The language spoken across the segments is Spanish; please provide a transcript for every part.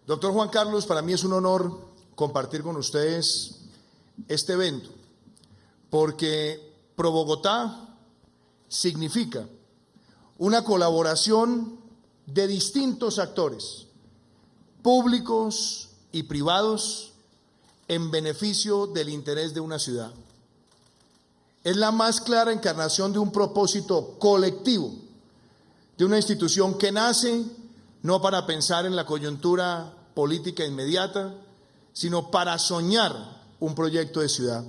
Doctor Juan Carlos, para mí es un honor compartir con ustedes este evento, porque Pro Bogotá significa una colaboración de distintos actores, públicos y privados, en beneficio del interés de una ciudad. Es la más clara encarnación de un propósito colectivo, de una institución que nace no para pensar en la coyuntura política inmediata, sino para soñar un proyecto de ciudad.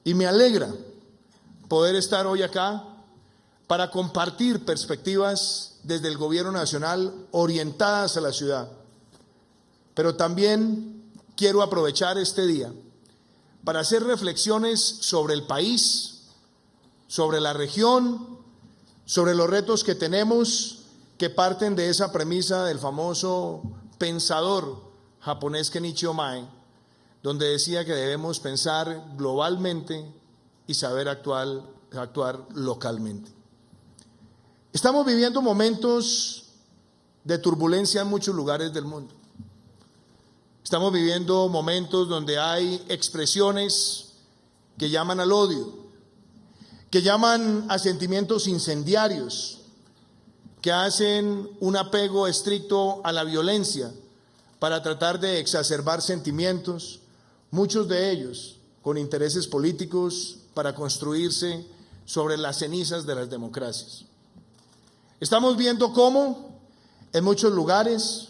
Y me alegra poder estar hoy acá para compartir perspectivas desde el Gobierno Nacional orientadas a la ciudad. Pero también quiero aprovechar este día para hacer reflexiones sobre el país, sobre la región, sobre los retos que tenemos, que parten de esa premisa del famoso pensador japonés Kenichi Mae, donde decía que debemos pensar globalmente y saber actuar localmente. Estamos viviendo momentos de turbulencia en muchos lugares del mundo. Estamos viviendo momentos donde hay expresiones que llaman al odio, que llaman a sentimientos incendiarios, que hacen un apego estricto a la violencia para tratar de exacerbar sentimientos, muchos de ellos con intereses políticos para construirse sobre las cenizas de las democracias. Estamos viendo cómo en muchos lugares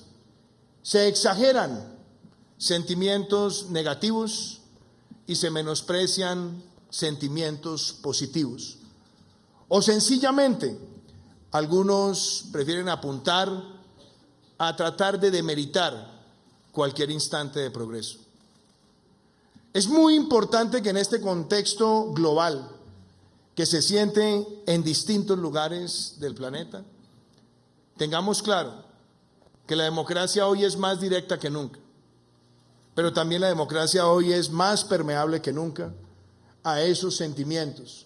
se exageran sentimientos negativos y se menosprecian sentimientos positivos. O sencillamente, algunos prefieren apuntar a tratar de demeritar cualquier instante de progreso. Es muy importante que en este contexto global, que se siente en distintos lugares del planeta, tengamos claro que la democracia hoy es más directa que nunca, pero también la democracia hoy es más permeable que nunca a esos sentimientos,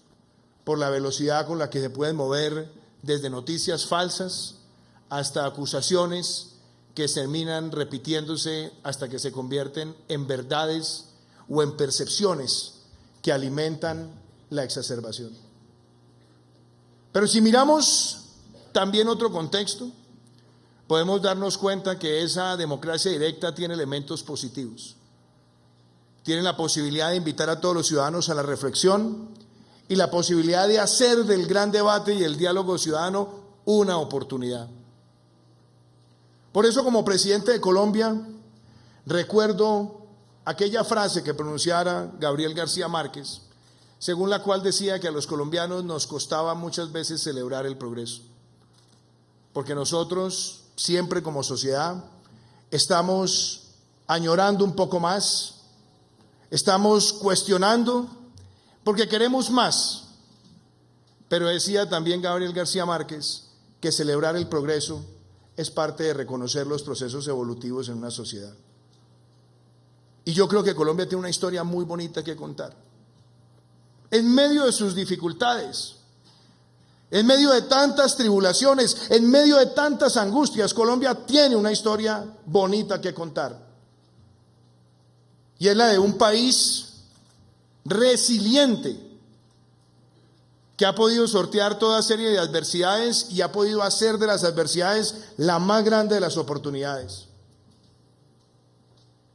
por la velocidad con la que se pueden mover desde noticias falsas hasta acusaciones que terminan repitiéndose hasta que se convierten en verdades o en percepciones que alimentan la exacerbación. Pero si miramos también otro contexto, podemos darnos cuenta que esa democracia directa tiene elementos positivos. Tiene la posibilidad de invitar a todos los ciudadanos a la reflexión y la posibilidad de hacer del gran debate y el diálogo ciudadano una oportunidad. Por eso, como presidente de Colombia, recuerdo aquella frase que pronunciara Gabriel García Márquez, según la cual decía que a los colombianos nos costaba muchas veces celebrar el progreso, porque nosotros siempre como sociedad estamos añorando un poco más, estamos cuestionando porque queremos más. Pero decía también Gabriel García Márquez que celebrar el progreso es parte de reconocer los procesos evolutivos en una sociedad. Y yo creo que Colombia tiene una historia muy bonita que contar. En medio de sus dificultades, en medio de tantas tribulaciones, en medio de tantas angustias, Colombia tiene una historia bonita que contar. Y es la de un país resiliente, que ha podido sortear toda serie de adversidades y ha podido hacer de las adversidades la más grande de las oportunidades.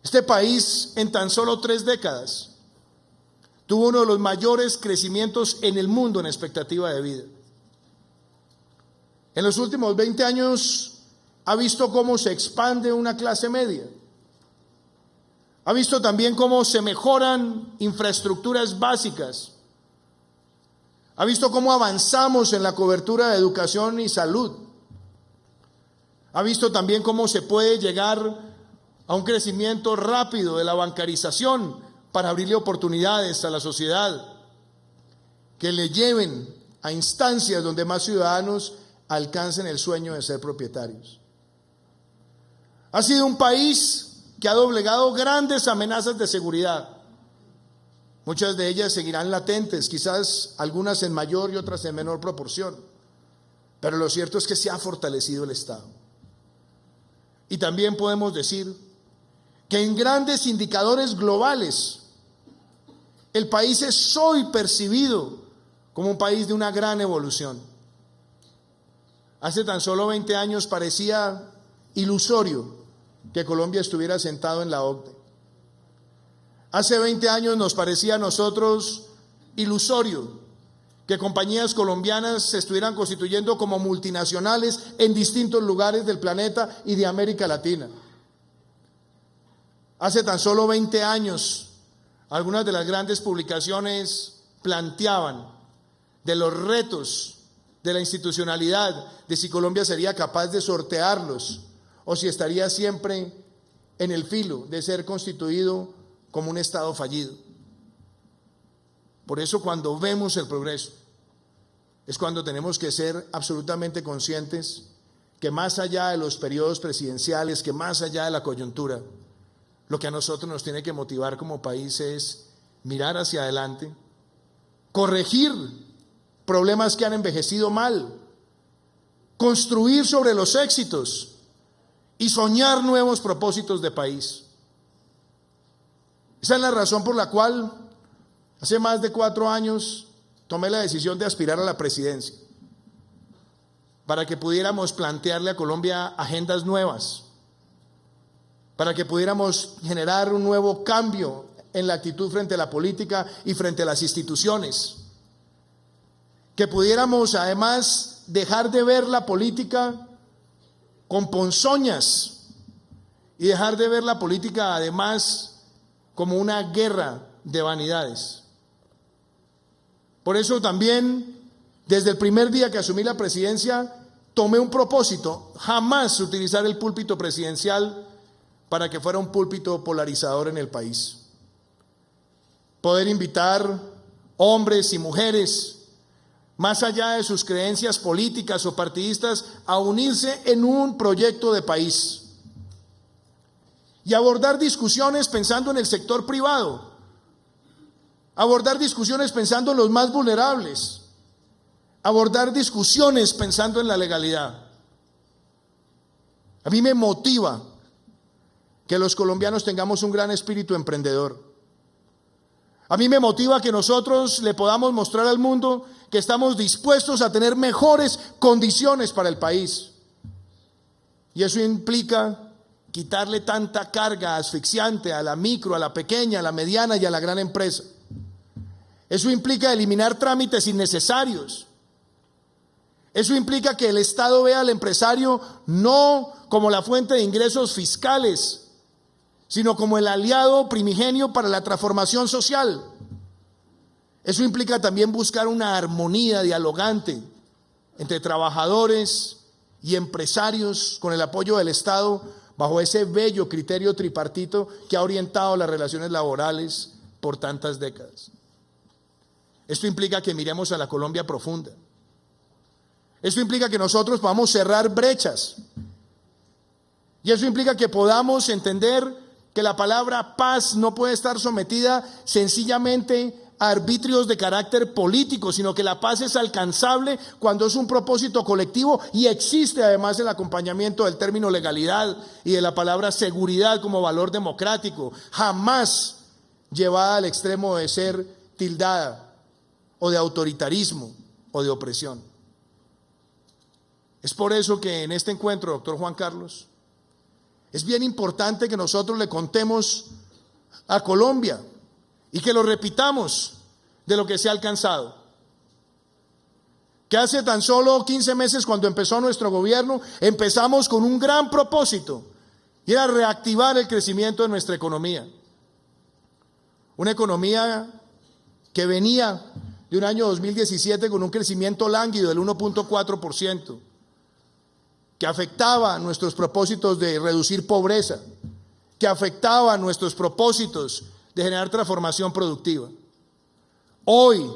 Este país en tan solo 3 décadas tuvo uno de los mayores crecimientos en el mundo en expectativa de vida. En los últimos 20 años ha visto cómo se expande una clase media. Ha visto también cómo se mejoran infraestructuras básicas. Ha visto cómo avanzamos en la cobertura de educación y salud. Ha visto también cómo se puede llegar a un crecimiento rápido de la bancarización para abrirle oportunidades a la sociedad que le lleven a instancias donde más ciudadanos alcancen el sueño de ser propietarios. Ha sido un país que ha doblegado grandes amenazas de seguridad. Muchas de ellas seguirán latentes, quizás algunas en mayor y otras en menor proporción, pero lo cierto es que se ha fortalecido el Estado. Y también podemos decir que en grandes indicadores globales el país es hoy percibido como un país de una gran evolución. Hace tan solo 20 años parecía ilusorio que Colombia estuviera sentado en la OCDE. Hace 20 años nos parecía a nosotros ilusorio que compañías colombianas se estuvieran constituyendo como multinacionales en distintos lugares del planeta y de América Latina. Hace tan solo 20 años, algunas de las grandes publicaciones planteaban de los retos de la institucionalidad, de si Colombia sería capaz de sortearlos o si estaría siempre en el filo de ser constituido como un Estado fallido. Por eso cuando vemos el progreso, es cuando tenemos que ser absolutamente conscientes que más allá de los periodos presidenciales, que más allá de la coyuntura, lo que a nosotros nos tiene que motivar como país es mirar hacia adelante, corregir problemas que han envejecido mal, construir sobre los éxitos y soñar nuevos propósitos de país. Esa es la razón por la cual hace más de 4 años tomé la decisión de aspirar a la presidencia, para que pudiéramos plantearle a Colombia agendas nuevas, para que pudiéramos generar un nuevo cambio en la actitud frente a la política y frente a las instituciones, que pudiéramos además dejar de ver la política con ponzoñas y dejar de ver la política además como una guerra de vanidades. Por eso también, desde el primer día que asumí la presidencia, tomé un propósito: jamás utilizar el púlpito presidencial para que fuera un púlpito polarizador en el país. Poder invitar hombres y mujeres, más allá de sus creencias políticas o partidistas, a unirse en un proyecto de país y abordar discusiones pensando en el sector privado, abordar discusiones pensando en los más vulnerables, abordar discusiones pensando en la legalidad. A mí me motiva que los colombianos tengamos un gran espíritu emprendedor. A mí me motiva que nosotros le podamos mostrar al mundo que estamos dispuestos a tener mejores condiciones para el país. Y eso implica quitarle tanta carga asfixiante a la micro, a la pequeña, a la mediana y a la gran empresa. Eso implica eliminar trámites innecesarios. Eso implica que el Estado vea al empresario no como la fuente de ingresos fiscales, sino como el aliado primigenio para la transformación social. Eso implica también buscar una armonía dialogante entre trabajadores y empresarios con el apoyo del Estado bajo ese bello criterio tripartito que ha orientado las relaciones laborales por tantas décadas. Esto implica que miremos a la Colombia profunda. Esto implica que nosotros podamos cerrar brechas. Y eso implica que podamos entender que la palabra paz no puede estar sometida sencillamente a arbitrios de carácter político, sino que la paz es alcanzable cuando es un propósito colectivo y existe además el acompañamiento del término legalidad y de la palabra seguridad como valor democrático, jamás llevada al extremo de ser tildada o de autoritarismo o de opresión. Es por eso que en este encuentro, doctor Juan Carlos, es bien importante que nosotros le contemos a Colombia y que lo repitamos de lo que se ha alcanzado. Que hace tan solo 15 meses, cuando empezó nuestro gobierno, empezamos con un gran propósito y era reactivar el crecimiento de nuestra economía. Una economía que venía de un año 2017 con un crecimiento lánguido del 1.4%, que afectaba nuestros propósitos de reducir pobreza, que afectaba nuestros propósitos de generar transformación productiva. Hoy,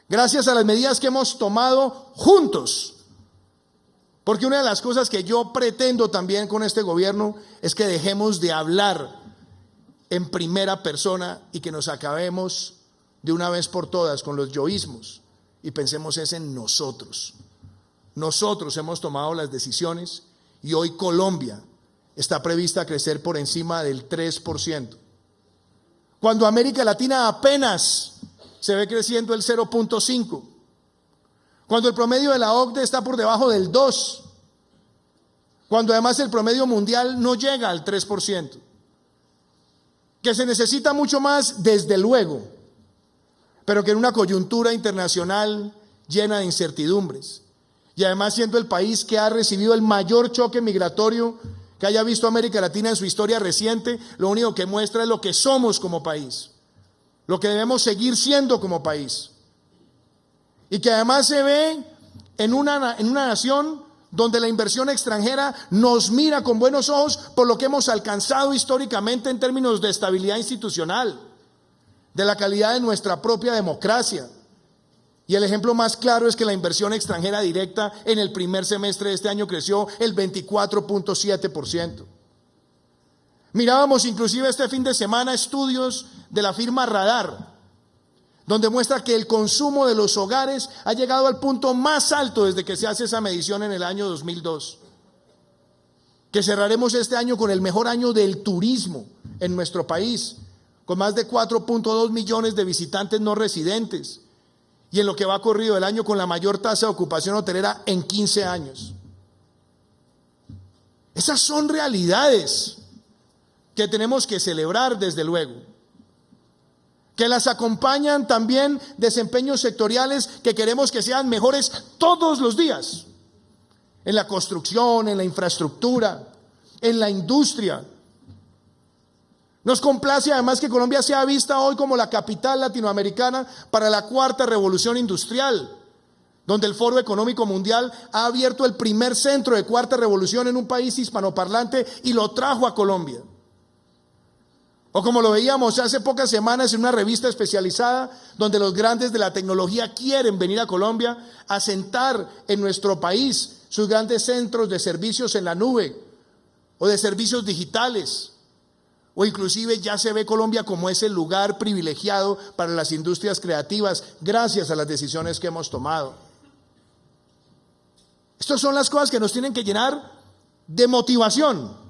gracias a las medidas que hemos tomado juntos, porque una de las cosas que yo pretendo también con este gobierno es que dejemos de hablar en primera persona y que nos acabemos de una vez por todas con los yoísmos y pensemos es en nosotros. Nosotros hemos tomado las decisiones y hoy Colombia está prevista crecer por encima del 3%. Cuando América Latina apenas se ve creciendo el 0.5%. Cuando el promedio de la OCDE está por debajo del 2%. Cuando además el promedio mundial no llega al 3%. Que se necesita mucho más, desde luego, pero que en una coyuntura internacional llena de incertidumbres. Y además siendo el país que ha recibido el mayor choque migratorio que haya visto América Latina en su historia reciente, lo único que muestra es lo que somos como país, lo que debemos seguir siendo como país. Y que además se ve en una nación donde la inversión extranjera nos mira con buenos ojos por lo que hemos alcanzado históricamente en términos de estabilidad institucional, de la calidad de nuestra propia democracia. Y el ejemplo más claro es que la inversión extranjera directa en el primer semestre de este año creció el 24.7%. Mirábamos inclusive este fin de semana estudios de la firma Radar, donde muestra que el consumo de los hogares ha llegado al punto más alto desde que se hace esa medición en el año 2002. Que cerraremos este año con el mejor año del turismo en nuestro país, con más de 4.2 millones de visitantes no residentes. Y en lo que va corrido el año con la mayor tasa de ocupación hotelera en 15 años. Esas son realidades que tenemos que celebrar, desde luego. Que las acompañan también desempeños sectoriales que queremos que sean mejores todos los días. En la construcción, en la infraestructura, en la industria. Nos complace además que Colombia sea vista hoy como la capital latinoamericana para la cuarta revolución industrial, donde el Foro Económico Mundial ha abierto el primer centro de cuarta revolución en un país hispanoparlante y lo trajo a Colombia. O como lo veíamos hace pocas semanas en una revista especializada, donde los grandes de la tecnología quieren venir a Colombia a asentar en nuestro país sus grandes centros de servicios en la nube o de servicios digitales. O inclusive ya se ve Colombia como ese lugar privilegiado para las industrias creativas gracias a las decisiones que hemos tomado. Estas son las cosas que nos tienen que llenar de motivación.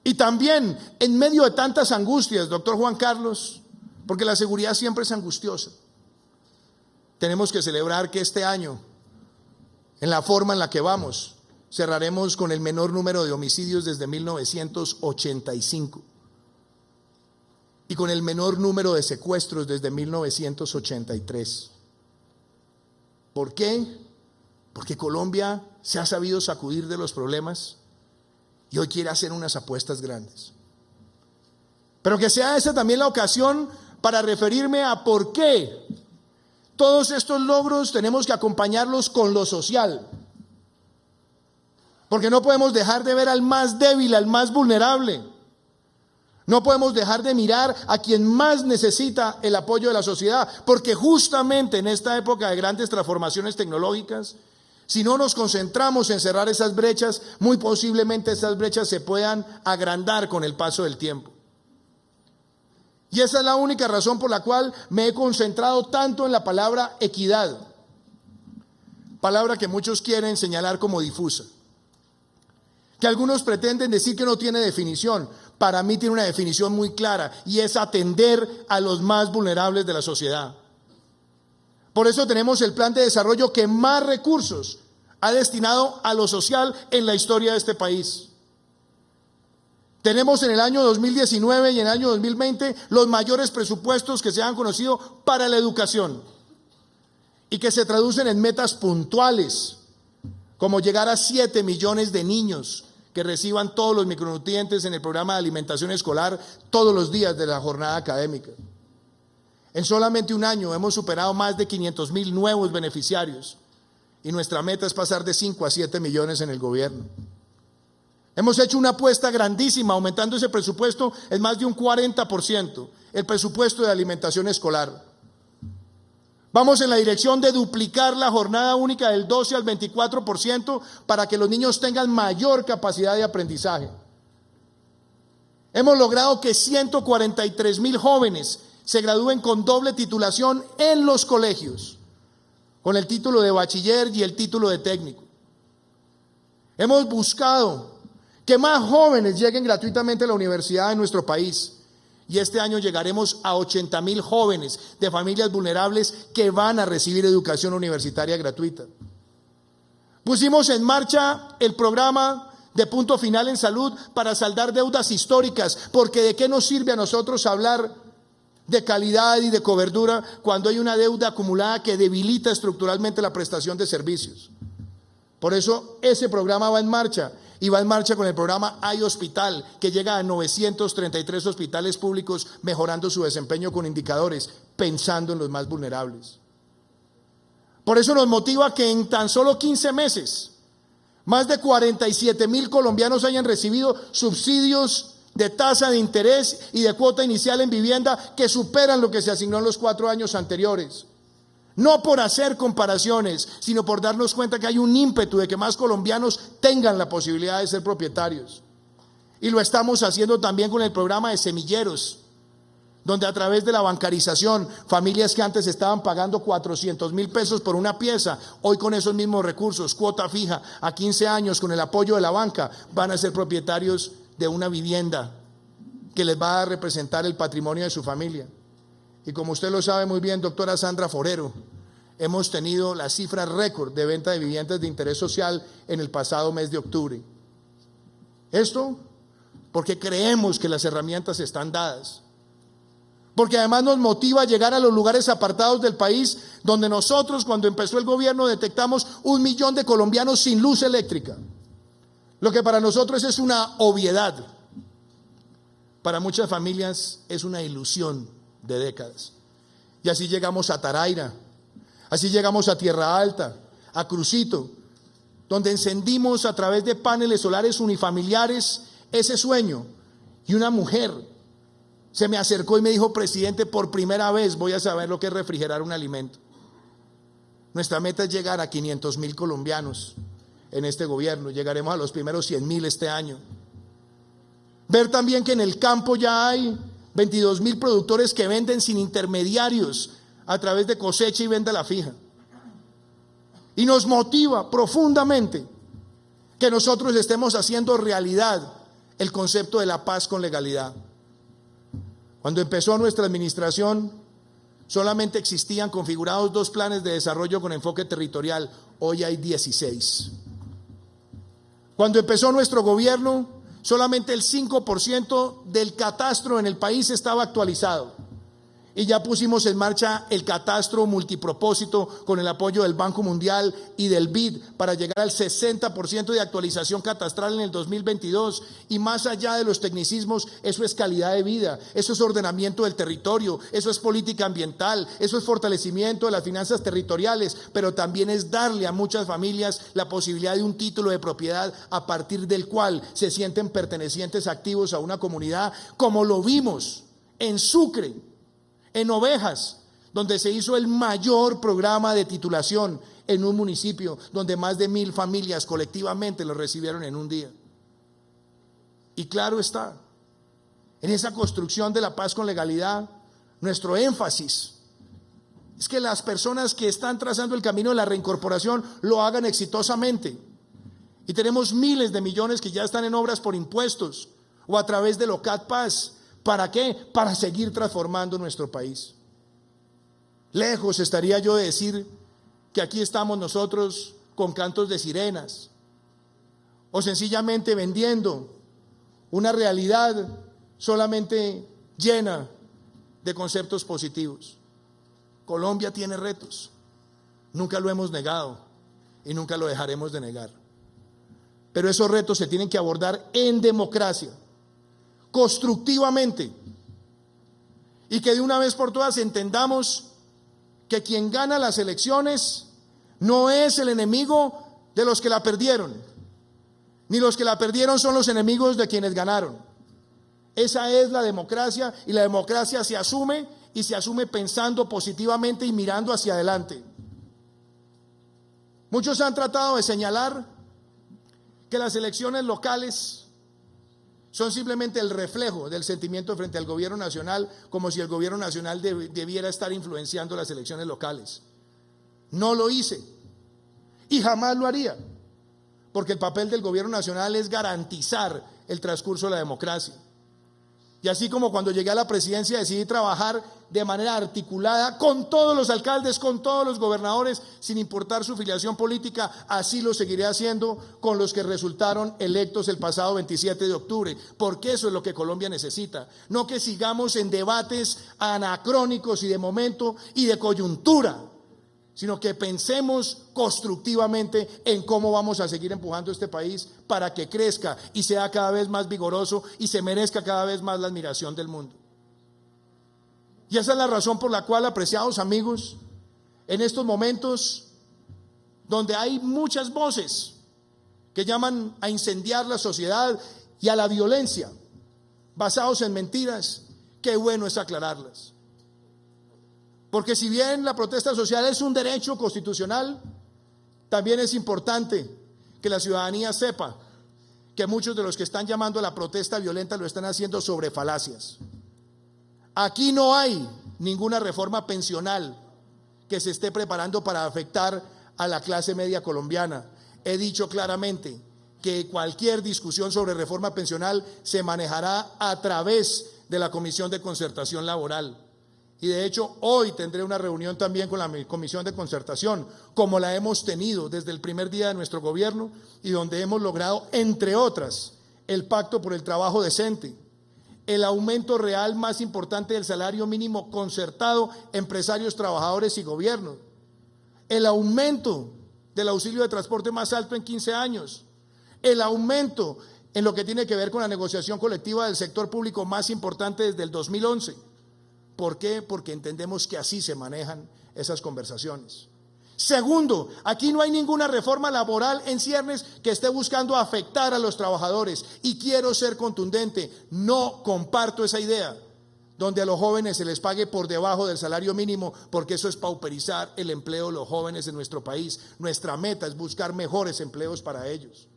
Y también en medio de tantas angustias, doctor Juan Carlos, porque la seguridad siempre es angustiosa, tenemos que celebrar que este año, en la forma en la que vamos, cerraremos con el menor número de homicidios desde 1985 y con el menor número de secuestros desde 1983. ¿Por qué? Porque Colombia se ha sabido sacudir de los problemas y hoy quiere hacer unas apuestas grandes. Pero que sea esa también la ocasión para referirme a por qué todos estos logros tenemos que acompañarlos con lo social. Porque no podemos dejar de ver al más débil, al más vulnerable. No podemos dejar de mirar a quien más necesita el apoyo de la sociedad. Porque justamente en esta época de grandes transformaciones tecnológicas, si no nos concentramos en cerrar esas brechas, muy posiblemente esas brechas se puedan agrandar con el paso del tiempo. Y esa es la única razón por la cual me he concentrado tanto en la palabra equidad. Palabra que muchos quieren señalar como difusa. Que algunos pretenden decir que no tiene definición. Para mí tiene una definición muy clara y es atender a los más vulnerables de la sociedad. Por eso tenemos el plan de desarrollo que más recursos ha destinado a lo social en la historia de este país. Tenemos en el año 2019 y en el año 2020 los mayores presupuestos que se han conocido para la educación y que se traducen en metas puntuales, como llegar a 7 millones de niños que reciban todos los micronutrientes en el programa de alimentación escolar todos los días de la jornada académica. En solamente un año hemos superado más de 500,000 nuevos beneficiarios y nuestra meta es pasar de 5 a 7 millones en el gobierno. Hemos hecho una apuesta grandísima, aumentando ese presupuesto en más de un 40%, el presupuesto de alimentación escolar. Vamos en la dirección de duplicar la jornada única del 12 al 24% para que los niños tengan mayor capacidad de aprendizaje. Hemos logrado que 143,000 jóvenes se gradúen con doble titulación en los colegios, con el título de bachiller y el título de técnico. Hemos buscado que más jóvenes lleguen gratuitamente a la universidad en nuestro país. Y este año llegaremos a 80.000 jóvenes de familias vulnerables que van a recibir educación universitaria gratuita. Pusimos en marcha el programa de punto final en salud para saldar deudas históricas, porque ¿de qué nos sirve a nosotros hablar de calidad y de cobertura cuando hay una deuda acumulada que debilita estructuralmente la prestación de servicios? Por eso ese programa va en marcha, y va en marcha con el programa iHospital, que llega a 933 hospitales públicos, mejorando su desempeño con indicadores, pensando en los más vulnerables. Por eso nos motiva que en tan solo 15 meses, más de 47.000 colombianos hayan recibido subsidios de tasa de interés y de cuota inicial en vivienda que superan lo que se asignó en los 4 años anteriores. No por hacer comparaciones, sino por darnos cuenta que hay un ímpetu de que más colombianos tengan la posibilidad de ser propietarios. Y lo estamos haciendo también con el programa de semilleros, donde a través de la bancarización, familias que antes estaban pagando 400.000 pesos por una pieza, hoy con esos mismos recursos, cuota fija, a 15 años, con el apoyo de la banca, van a ser propietarios de una vivienda que les va a representar el patrimonio de su familia. Y como usted lo sabe muy bien, doctora Sandra Forero, hemos tenido la cifra récord de venta de viviendas de interés social en el pasado mes de octubre. Esto porque creemos que las herramientas están dadas, porque además nos motiva a llegar a los lugares apartados del país donde nosotros, cuando empezó el gobierno, detectamos 1 millón de colombianos sin luz eléctrica, lo que para nosotros es una obviedad. Para muchas familias es una ilusión de décadas. Y así llegamos a Taraira, así llegamos a Tierra Alta, a Crucito, donde encendimos a través de paneles solares unifamiliares ese sueño. Y una mujer se me acercó y me dijo: presidente, por primera vez voy a saber lo que es refrigerar un alimento. Nuestra meta es llegar a 500.000 colombianos en este gobierno. Llegaremos a los primeros 100.000 este año. Ver también que en el campo ya hay 22.000 productores que venden sin intermediarios a través de cosecha y venta a la fija. Y nos motiva profundamente que nosotros estemos haciendo realidad el concepto de la paz con legalidad. Cuando empezó nuestra administración, solamente existían configurados 2 planes de desarrollo con enfoque territorial. Hoy hay 16. Cuando empezó nuestro gobierno, solamente el 5% del catastro en el país estaba actualizado. Y ya pusimos en marcha el catastro multipropósito con el apoyo del Banco Mundial y del BID para llegar al 60% de actualización catastral en el 2022. Y más allá de los tecnicismos, eso es calidad de vida, eso es ordenamiento del territorio, eso es política ambiental, eso es fortalecimiento de las finanzas territoriales, pero también es darle a muchas familias la posibilidad de un título de propiedad a partir del cual se sienten pertenecientes activos a una comunidad, como lo vimos en Sucre, en Ovejas, donde se hizo el mayor programa de titulación en un municipio donde más de 1.000 familias colectivamente lo recibieron en un día. Y claro está, en esa construcción de la paz con legalidad, nuestro énfasis es que las personas que están trazando el camino de la reincorporación lo hagan exitosamente. Y tenemos miles de millones que ya están en obras por impuestos o a través del OCAT Paz. ¿Para qué? Para seguir transformando nuestro país. Lejos estaría yo de decir que aquí estamos nosotros con cantos de sirenas o sencillamente vendiendo una realidad solamente llena de conceptos positivos. Colombia tiene retos, nunca lo hemos negado y nunca lo dejaremos de negar. Pero esos retos se tienen que abordar en democracia, constructivamente, y que de una vez por todas entendamos que quien gana las elecciones no es el enemigo de los que la perdieron, ni los que la perdieron son los enemigos de quienes ganaron. Esa es la democracia, y la democracia se asume, y se asume pensando positivamente y mirando hacia adelante. Muchos han tratado de señalar que las elecciones locales son simplemente el reflejo del sentimiento frente al gobierno nacional, como si el gobierno nacional debiera estar influenciando las elecciones locales. No lo hice y jamás lo haría, porque el papel del gobierno nacional es garantizar el transcurso de la democracia. Y así como cuando llegué a la presidencia decidí trabajar de manera articulada con todos los alcaldes, con todos los gobernadores, sin importar su filiación política, así lo seguiré haciendo con los que resultaron electos el pasado 27 de octubre, porque eso es lo que Colombia necesita. No que sigamos en debates anacrónicos y de momento y de coyuntura, sino que pensemos constructivamente en cómo vamos a seguir empujando este país para que crezca y sea cada vez más vigoroso y se merezca cada vez más la admiración del mundo. Y esa es la razón por la cual, apreciados amigos, en estos momentos donde hay muchas voces que llaman a incendiar la sociedad y a la violencia basados en mentiras, qué bueno es aclararlas. Porque si bien la protesta social es un derecho constitucional, también es importante que la ciudadanía sepa que muchos de los que están llamando a la protesta violenta lo están haciendo sobre falacias. Aquí no hay ninguna reforma pensional que se esté preparando para afectar a la clase media colombiana. He dicho claramente que cualquier discusión sobre reforma pensional se manejará a través de la Comisión de Concertación Laboral. Y de hecho hoy tendré una reunión también con la Comisión de Concertación, como la hemos tenido desde el primer día de nuestro gobierno y donde hemos logrado, entre otras, el pacto por el trabajo decente, el aumento real más importante del salario mínimo concertado, empresarios, trabajadores y gobierno, el aumento del auxilio de transporte más alto en 15 años, el aumento en lo que tiene que ver con la negociación colectiva del sector público más importante desde el 2011. ¿Por qué? Porque entendemos que así se manejan esas conversaciones. Segundo, aquí no hay ninguna reforma laboral en ciernes que esté buscando afectar a los trabajadores. Y quiero ser contundente, no comparto esa idea, donde a los jóvenes se les pague por debajo del salario mínimo, porque eso es pauperizar el empleo de los jóvenes en nuestro país. Nuestra meta es buscar mejores empleos para ellos.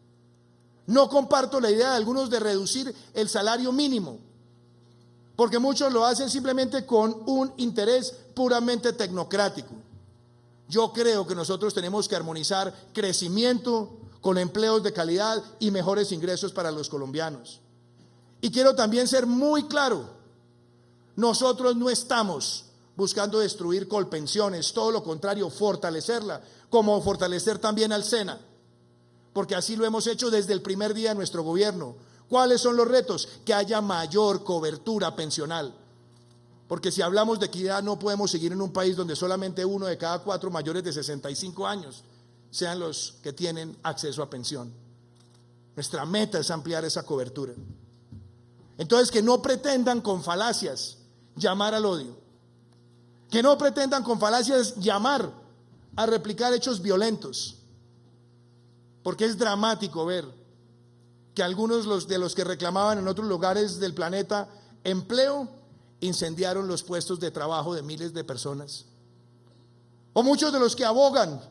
No comparto la idea de algunos de reducir el salario mínimo, porque muchos lo hacen simplemente con un interés puramente tecnocrático. Yo creo que nosotros tenemos que armonizar crecimiento con empleos de calidad y mejores ingresos para los colombianos. Y quiero también ser muy claro, nosotros no estamos buscando destruir Colpensiones, todo lo contrario, fortalecerla, como fortalecer también al SENA, porque así lo hemos hecho desde el primer día de nuestro gobierno. ¿Cuáles son los retos? Que haya mayor cobertura pensional. Porque si hablamos de equidad, no podemos seguir en un país donde solamente 1 de cada 4 mayores de 65 años sean los que tienen acceso a pensión. Nuestra meta es ampliar esa cobertura. Entonces, que no pretendan con falacias llamar al odio. Que no pretendan con falacias llamar a replicar hechos violentos. Porque es dramático ver que algunos de los que reclamaban en otros lugares del planeta empleo, incendiaron los puestos de trabajo de miles de personas. O muchos de los que abogan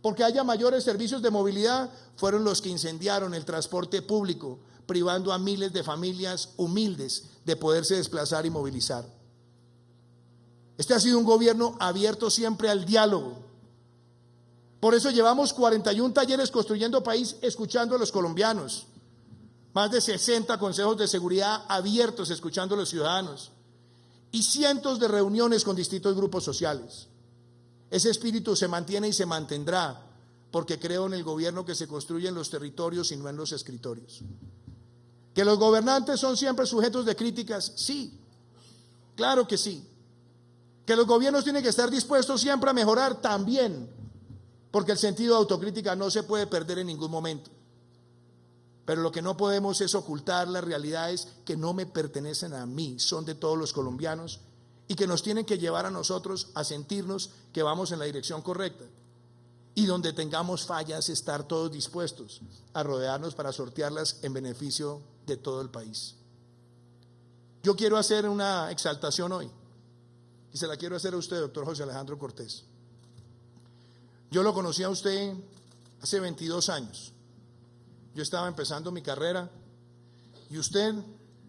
porque haya mayores servicios de movilidad fueron los que incendiaron el transporte público, privando a miles de familias humildes de poderse desplazar y movilizar. Este ha sido un gobierno abierto siempre al diálogo. Por eso llevamos 41 talleres construyendo país, escuchando a los colombianos. Más de 60 consejos de seguridad abiertos, escuchando a los ciudadanos. Y cientos de reuniones con distintos grupos sociales. Ese espíritu se mantiene y se mantendrá, porque creo en el gobierno que se construye en los territorios y no en los escritorios. ¿Que los gobernantes son siempre sujetos de críticas? Sí, claro que sí. ¿Que los gobiernos tienen que estar dispuestos siempre a mejorar? También, porque el sentido de autocrítica no se puede perder en ningún momento. Pero lo que no podemos es ocultar las realidades que no me pertenecen a mí, son de todos los colombianos y que nos tienen que llevar a nosotros a sentirnos que vamos en la dirección correcta. Y donde tengamos fallas, estar todos dispuestos a rodearnos para sortearlas en beneficio de todo el país. Yo quiero hacer una exaltación hoy y se la quiero hacer a usted, doctor José Alejandro Cortés. Yo lo conocí a usted hace 22 años. Yo estaba empezando mi carrera y usted,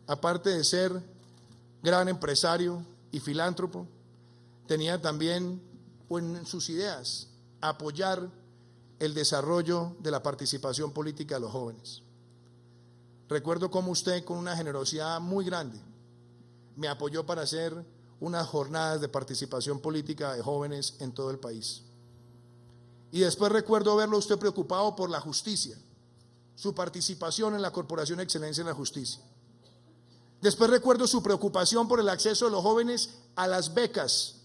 aparte de ser gran empresario y filántropo, tenía también en sus ideas apoyar el desarrollo de la participación política de los jóvenes. Recuerdo cómo usted, con una generosidad muy grande, me apoyó para hacer unas jornadas de participación política de jóvenes en todo el país. Y después recuerdo verlo usted preocupado por la justicia, su participación en la Corporación de Excelencia en la Justicia. Después recuerdo su preocupación por el acceso de los jóvenes a las becas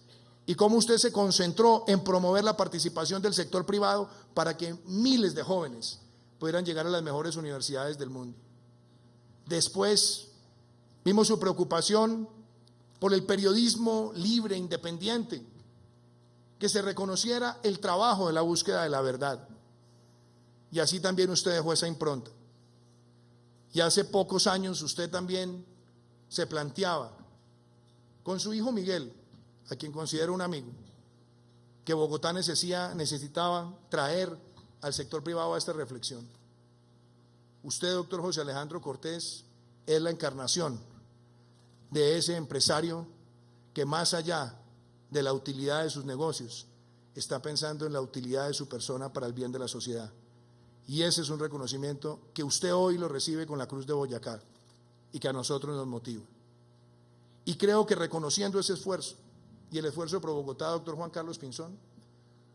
y cómo usted se concentró en promover la participación del sector privado para que miles de jóvenes pudieran llegar a las mejores universidades del mundo. Después vimos su preocupación por el periodismo libre, independiente, que se reconociera el trabajo de la búsqueda de la verdad. Y así también usted dejó esa impronta. Y hace pocos años usted también se planteaba con su hijo Miguel, a quien considero un amigo, que Bogotá necesitaba traer al sector privado a esta reflexión. Usted, doctor José Alejandro Cortés, es la encarnación de ese empresario que, más allá de la utilidad de sus negocios, está pensando en la utilidad de su persona para el bien de la sociedad. Y ese es un reconocimiento que usted hoy lo recibe con la Cruz de Boyacá y que a nosotros nos motiva. Y creo que reconociendo ese esfuerzo y el esfuerzo de Pro Bogotá, doctor Juan Carlos Pinzón,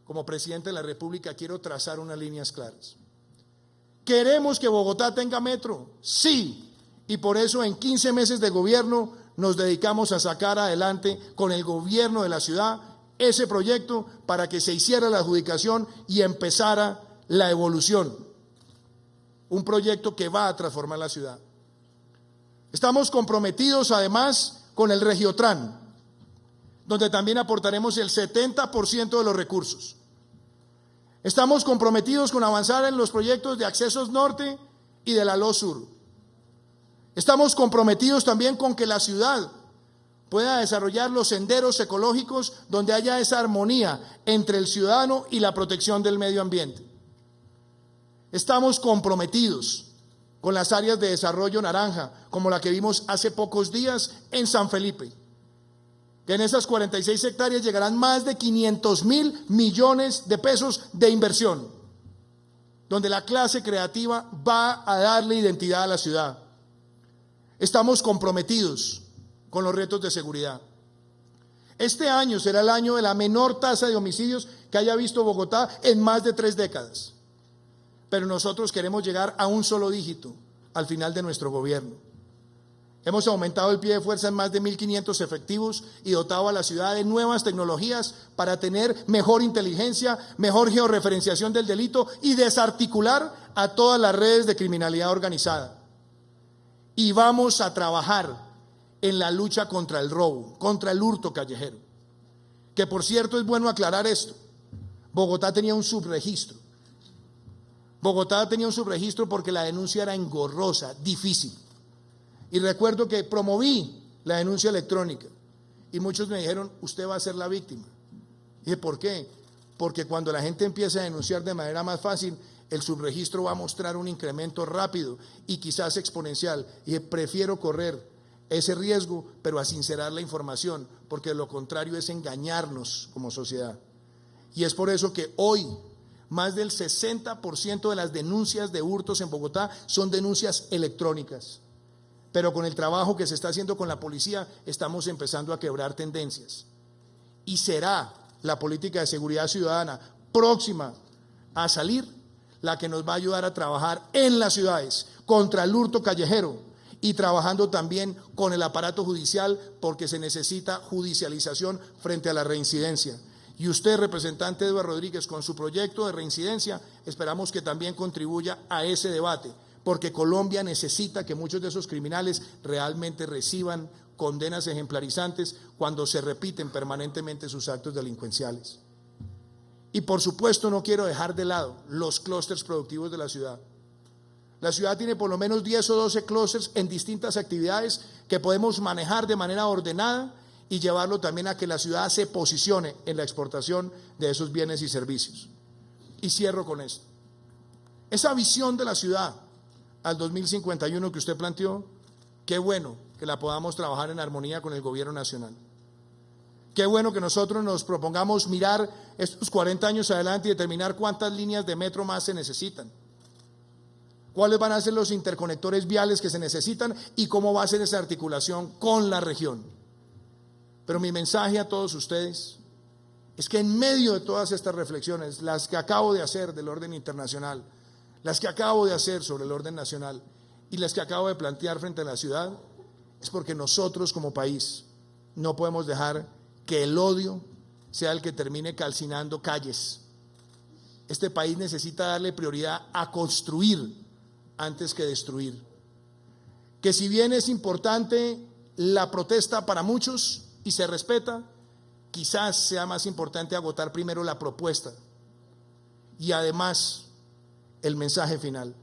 como presidente de la República quiero trazar unas líneas claras. ¿Queremos que Bogotá tenga metro? Sí, y por eso en 15 meses de gobierno nos dedicamos a sacar adelante con el gobierno de la ciudad ese proyecto para que se hiciera la adjudicación y empezara la evolución. Un proyecto que va a transformar la ciudad. Estamos comprometidos además con el Regiotran, donde también aportaremos el 70% de los recursos. Estamos comprometidos con avanzar en los proyectos de Accesos Norte y de la LOS Sur. Estamos comprometidos también con que la ciudad pueda desarrollar los senderos ecológicos donde haya esa armonía entre el ciudadano y la protección del medio ambiente. Estamos comprometidos con las áreas de desarrollo naranja, como la que vimos hace pocos días en San Felipe, que en esas 46 hectáreas llegarán más de 500.000 millones de pesos de inversión, donde la clase creativa va a darle identidad a la ciudad. Estamos comprometidos con los retos de seguridad. Este año será el año de la menor tasa de homicidios que haya visto Bogotá en más de 3 décadas. Pero nosotros queremos llegar a un solo dígito al final de nuestro gobierno. Hemos aumentado el pie de fuerza en más de 1.500 efectivos y dotado a la ciudad de nuevas tecnologías para tener mejor inteligencia, mejor georreferenciación del delito y desarticular a todas las redes de criminalidad organizada. Y vamos a trabajar en la lucha contra el robo, contra el hurto callejero. Que por cierto es bueno aclarar esto. Bogotá tenía un subregistro. Bogotá tenía un subregistro porque la denuncia era engorrosa, difícil. Y recuerdo que promoví la denuncia electrónica y muchos me dijeron, usted va a ser la víctima. Y dije, ¿por qué? Porque cuando la gente empieza a denunciar de manera más fácil, el subregistro va a mostrar un incremento rápido y quizás exponencial. Y dije, prefiero correr ese riesgo, pero a sincerar la información, porque lo contrario es engañarnos como sociedad. Y es por eso que hoy más del 60% de las denuncias de hurtos en Bogotá son denuncias electrónicas. Pero con el trabajo que se está haciendo con la policía, estamos empezando a quebrar tendencias. Y será la política de seguridad ciudadana próxima a salir la que nos va a ayudar a trabajar en las ciudades contra el hurto callejero y trabajando también con el aparato judicial, porque se necesita judicialización frente a la reincidencia. Y usted, representante Eduardo Rodríguez, con su proyecto de reincidencia, esperamos que también contribuya a ese debate, porque Colombia necesita que muchos de esos criminales realmente reciban condenas ejemplarizantes cuando se repiten permanentemente sus actos delincuenciales. Y por supuesto no quiero dejar de lado los clústeres productivos de la ciudad. La ciudad tiene por lo menos 10 o 12 clústeres en distintas actividades que podemos manejar de manera ordenada y llevarlo también a que la ciudad se posicione en la exportación de esos bienes y servicios. Y cierro con esto. Esa visión de la ciudad al 2051 que usted planteó, qué bueno que la podamos trabajar en armonía con el gobierno nacional. Qué bueno que nosotros nos propongamos mirar estos 40 años adelante y determinar cuántas líneas de metro más se necesitan, cuáles van a ser los interconectores viales que se necesitan y cómo va a ser esa articulación con la región. Pero mi mensaje a todos ustedes es que en medio de todas estas reflexiones, las que acabo de hacer del orden internacional, las que acabo de hacer sobre el orden nacional y las que acabo de plantear frente a la ciudad, es porque nosotros como país no podemos dejar que el odio sea el que termine calcinando calles. Este país necesita darle prioridad a construir antes que destruir. Que si bien es importante la protesta para muchos y se respeta, quizás sea más importante agotar primero la propuesta y además el mensaje final,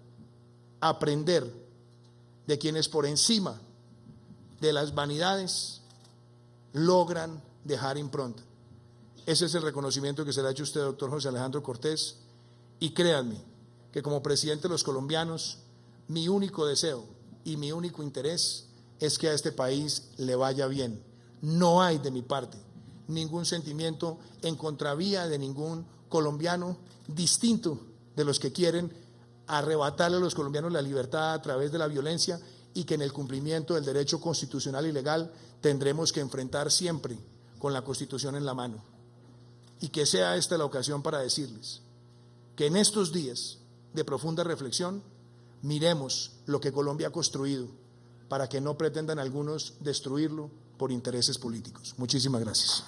aprender de quienes por encima de las vanidades logran dejar impronta. Ese es el reconocimiento que se le ha hecho a usted, doctor José Alejandro Cortés, y créanme que como presidente de los colombianos, mi único deseo y mi único interés es que a este país le vaya bien. No hay de mi parte ningún sentimiento en contravía de ningún colombiano distinto de los que quieren arrebatarle a los colombianos la libertad a través de la violencia, y que en el cumplimiento del derecho constitucional y legal tendremos que enfrentar siempre con la Constitución en la mano. Y que sea esta la ocasión para decirles que en estos días de profunda reflexión miremos lo que Colombia ha construido para que no pretendan algunos destruirlo por intereses políticos. Muchísimas gracias.